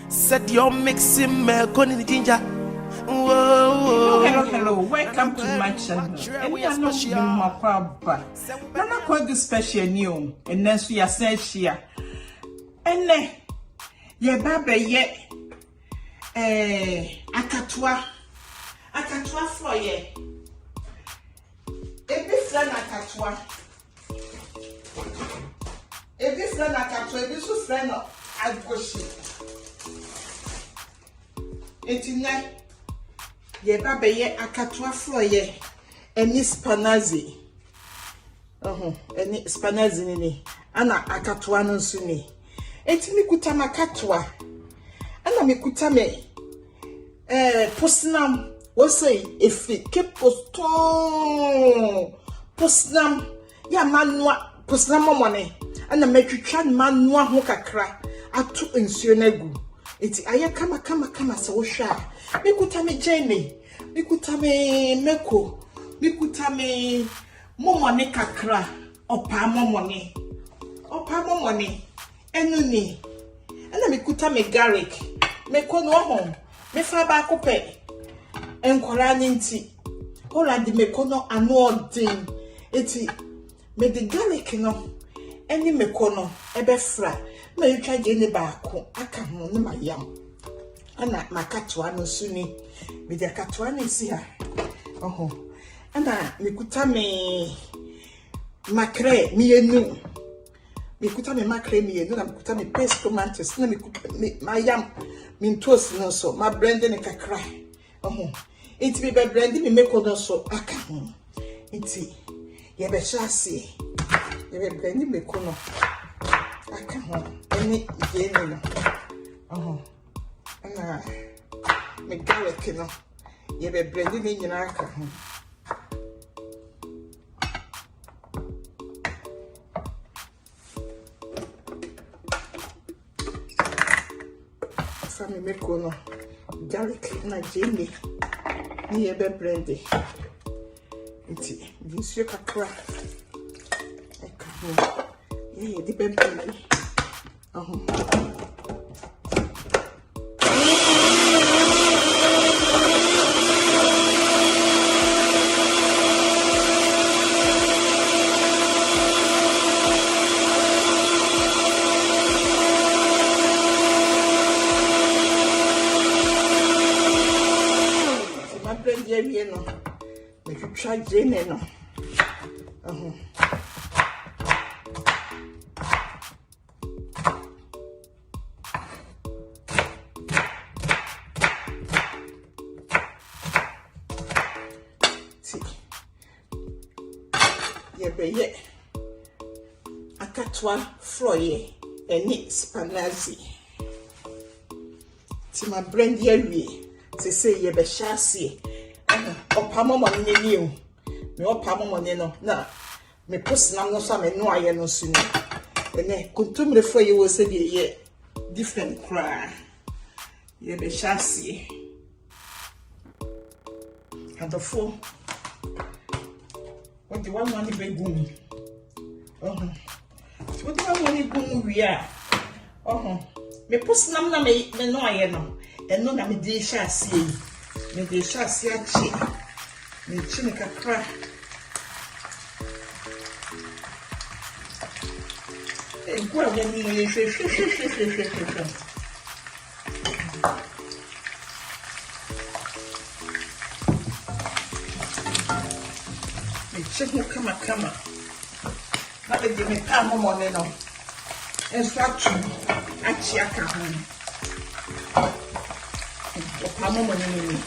Set your mixing milk on the ginger. Whoa. Hello. Welcome to my channel. We are not doing my papa. Nana call this special new, and then we are said here. And then, ye baba ye, Akatoa for ye. Every friend Akatoa, every friend Agushi. 89 ye baba ye Akatoa for ye any spanazi any spanazi ni ana Akatoa no suni enti mi kuta makatoa ana mi kuta me posnam wo say efi ke posnam ya manua posnam momone ana metwitwa manua ho kakra atu nsuo na gu iti aye kama se wo hwa mikuta me jene mikuta me meko mikuta me momone kakra opa momone enu ni ana mikuta me garlic meko no ho me fa ba kope enkwara nti ola di meko no anu odin iti me the garlic no eni meko no ebe fra ma yitwa jene baako aka ho ne mayam ana makatoa no suni me de akatoa no si ha ana mikuta me makre mienu mikuta me makre mienu na mikuta me paste tomatoes na mikuta me mayam min toast no so ma blend ne kakra enti be blend me meko no so aka ho enti ye be chase ye be blend meko no aka ho any jene no ana me garlic no ye be blend ni nyina aka ho fa me meko no garlic na jene ni ye be blend enti nsuo kakra aka ho ye di be blend no me try jene no ye be ye Akatoa froye any spanazi ti ma blend ye wie se say ye be shase opa momone ni o me opa momone no na me posnam no so me no aye no sunu ene kuntumre fo ye wo se de ye different cry ye be shase and the four what the one money be gum what the one money gum wi a me posnam na me no aye no eno na me de shase me de shase achi me chine kakra gwa ya ni mo ye hwe me chine kama na de me pa momone no enso atu achi aka ho opa momone ni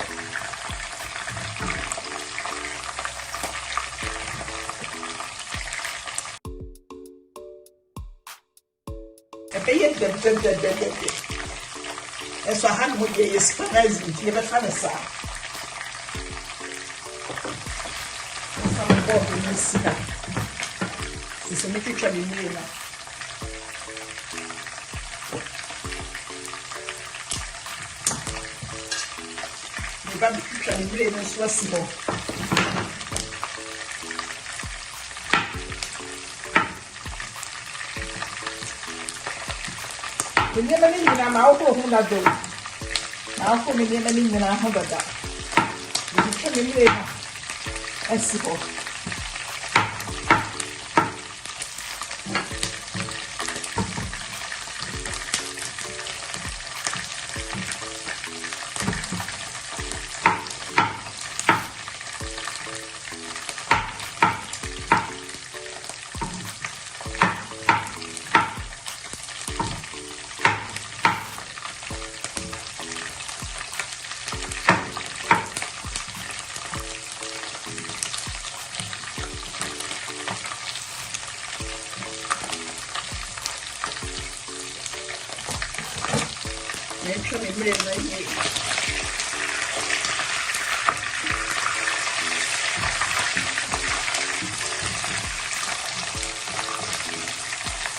Pay the and so I had with the spanazi, never found a sound. Some board in the cedar. It's a picture in me now. The baby picture in me is possible. The name in my mouth of that door. Now for me, name in my home of that. You can be later. I suppose.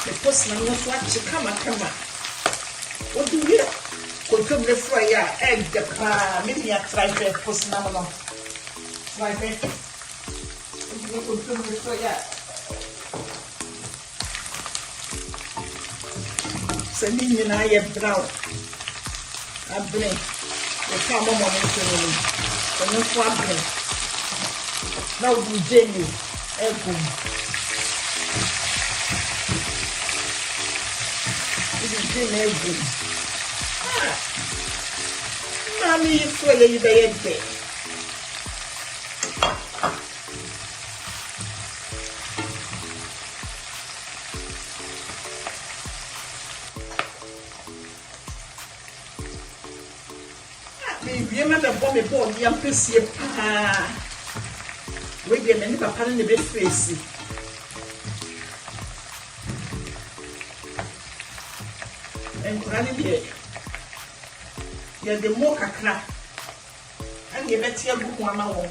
The person was watching come. What do you come the fire egg the maybe I try to post now. Try to come the fire. Sending me now a brown. I bring the farmer money to me. The no problem. Now you Jenny, Egg. Mommy, you feel you baby. You remember Bobby Bob, young pussy. We get many papa in the bed face. And granny, you're the more crack, and you bet your book 1 hour.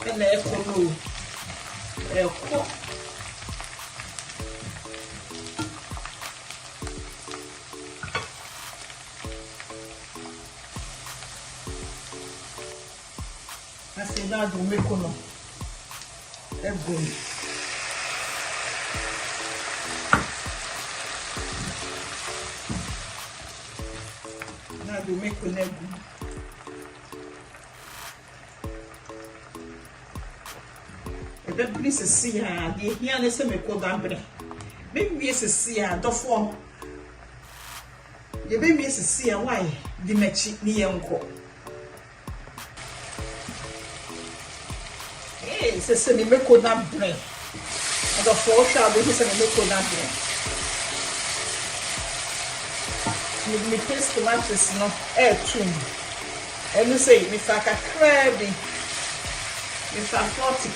And the echo. I say now do make no. Now do make no. The police see her. The here they say me call dambre. Maybe we see her. The form. The baby see her. Why? The mechi ni uncle. Se me make na brain. And the four shall be se me make na brain. Me taste tomatoes no tune. And you say me fa ka crabby. Me fa 40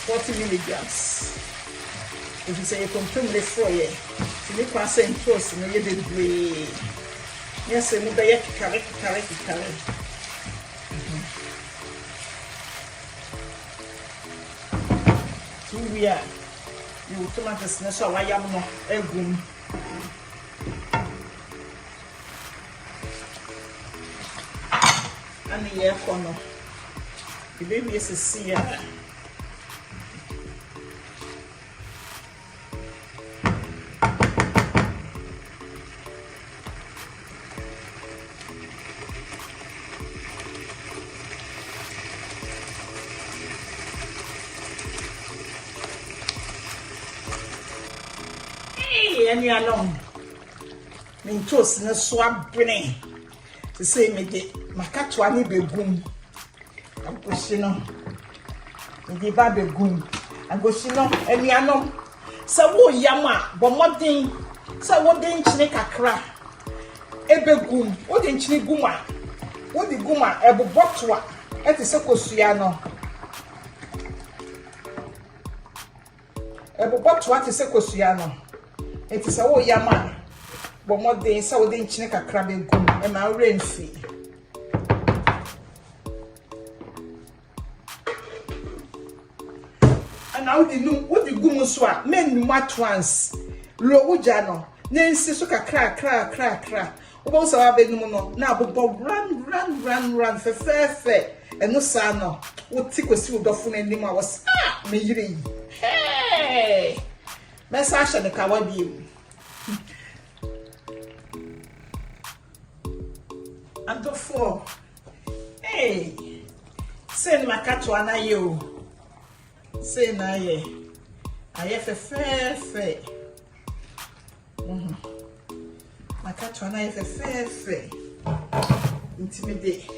40 milligrams. If you say you consume the foyer, you need to say in toast no ye dey do. Yes, me be ye carry. We are you tomatoes na so why am no egum and ye kono the baby is see ya any along. Me toast na swab brain. To say me de Akatoa ni begum. Agushi no. Me de ba begum. Agushi no any along. Sa wo yama bo modern. Sa wo den chine kakra. Ebegum. Wo den chine guma. Wo di guma ebobotwa. Eti se kosua no. Ebobotwa ti se kosua no. It is a wo yama, but more than so they chine kakra be gum and my rain fee. And now the no what the gumuswa men mat once low jano, Nancy so cra. About so have no now but run for fair and no sano. What tickle see the phone and was me. Hey! Hey, message the kawabi. And the four. Hey, send my Akatoa na you. Say na ye. I have a fair. My Akatoa na have a fair. Intimidate.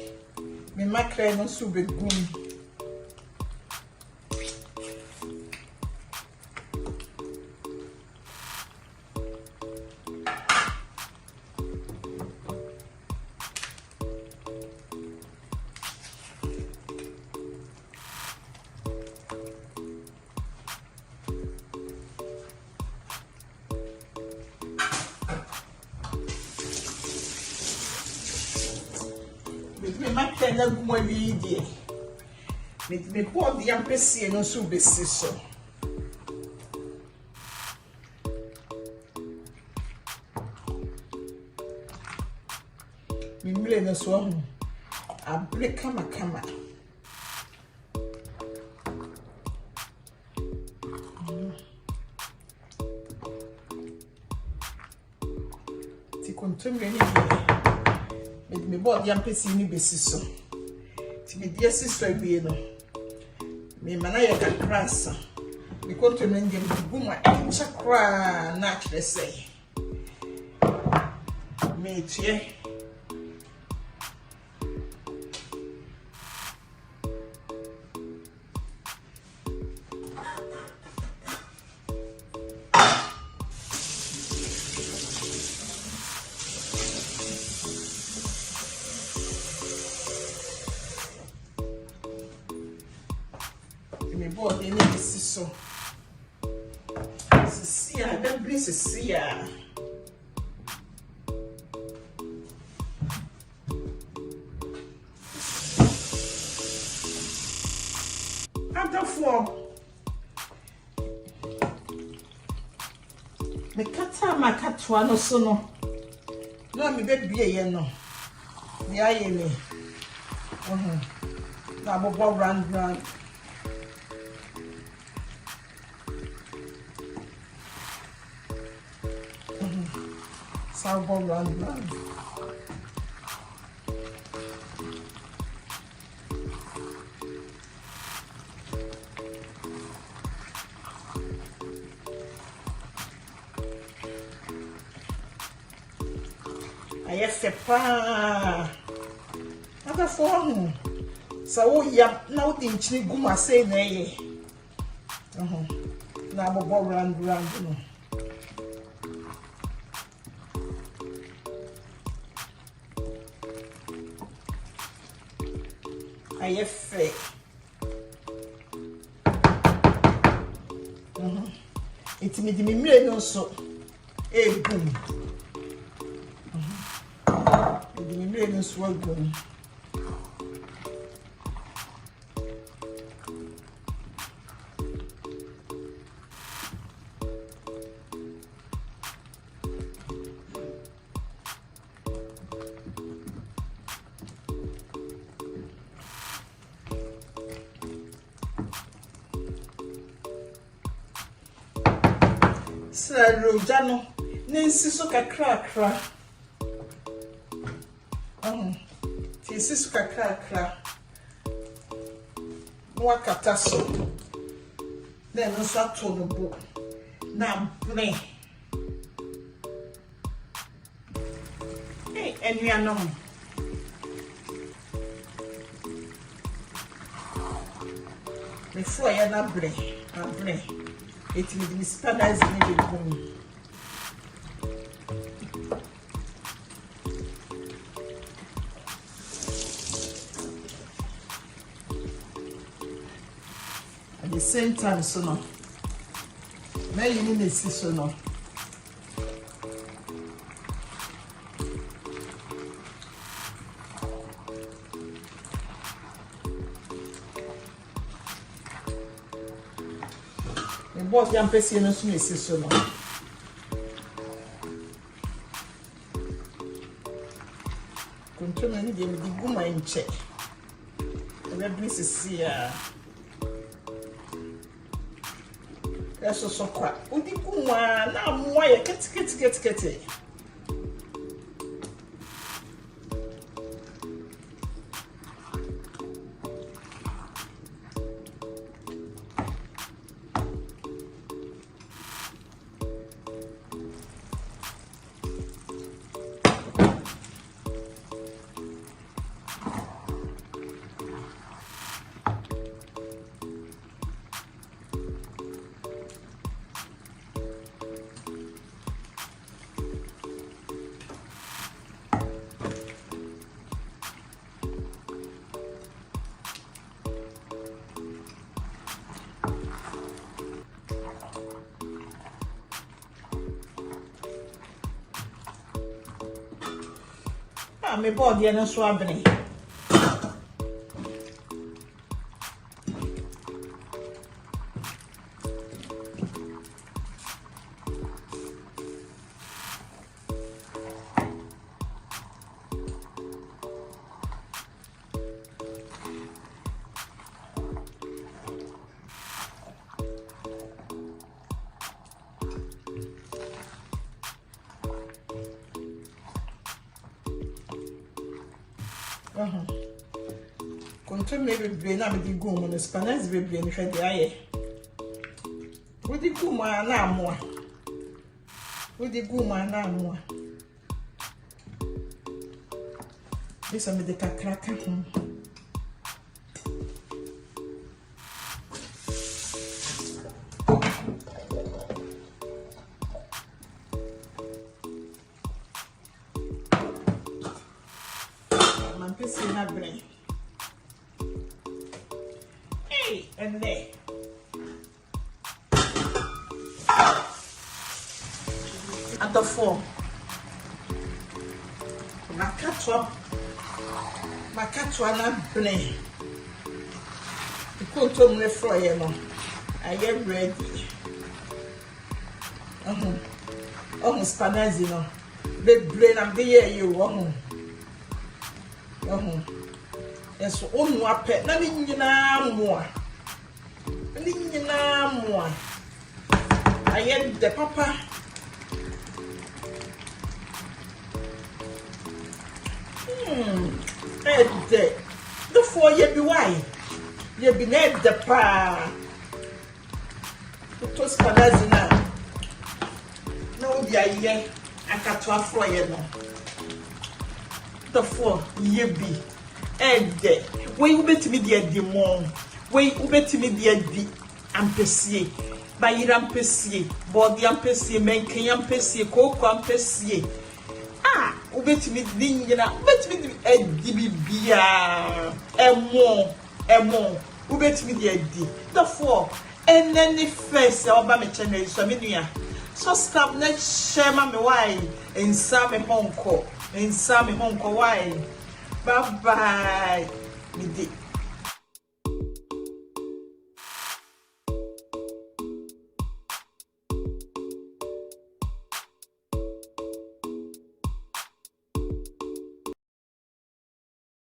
Me makre no so be gum. Me makre na gum awi die. Me pour the ampesi no so be so. Me mle no so a break kama. Ti kontumre ni me board the ampesi ni be so. Ti me die so awie no. Me mana ye kakrasa. Me kontumre ndi me guma chakra na kire say. Me tie me board any so. See, I don't believe to see ya. Me kata ma Akatoa no so no. No me be ye no. Me aye me. Na bobo brand. Salvo brand. I have a pa. Other form. So, yeah, now the chinny guma say nay. Now, bobo brand. I have fake. It's me no so. Eh, boom. Me no so boom. Sero jano nensi so kakra. Ti sisu kakra. No akata so. Then no so ato no bo. Na bre. Hey, enuanom. Me fo ya na bre. It will be standardized in the room. At the same time, so no. May you need to see so no. Both young person no so so no. Control any dem di guma in check. The place is here. Eso so kwa. Udi kuma na mwa ye keti. Me body and a swabbery. Control maybe brain, I'm the goom on the spanners, baby, and if I die. Would the goom now more? Would the goom now more? This is the cracker. I'm pissing her brain. And there. At the 4. Akatoa na brain. The control me for you. I am ready. Spanazi no. Big brain am there you. Yes, onu apɛ na ne nyina moa. Ne nyina moa. Ayɛ de papa. Ede. The 4 ye bi why. Ye bi na de pa. To spanazi na. Na obi ayɛ akatoa fro ye no. The 4 ye bi. Ede. We ubetimi di mo. We ubetimi di ampesie. Bayira ampesie. Body ampesie. Menken ampesie. Koko ampesie. Ubetimi di nyina. Ubetimi di edi bibia. Emo. Ubetimi di. Therefore, and then the first oba me channel so me nua. Subscribe na share ma me why. Ensa me honko. Why? Bye bye.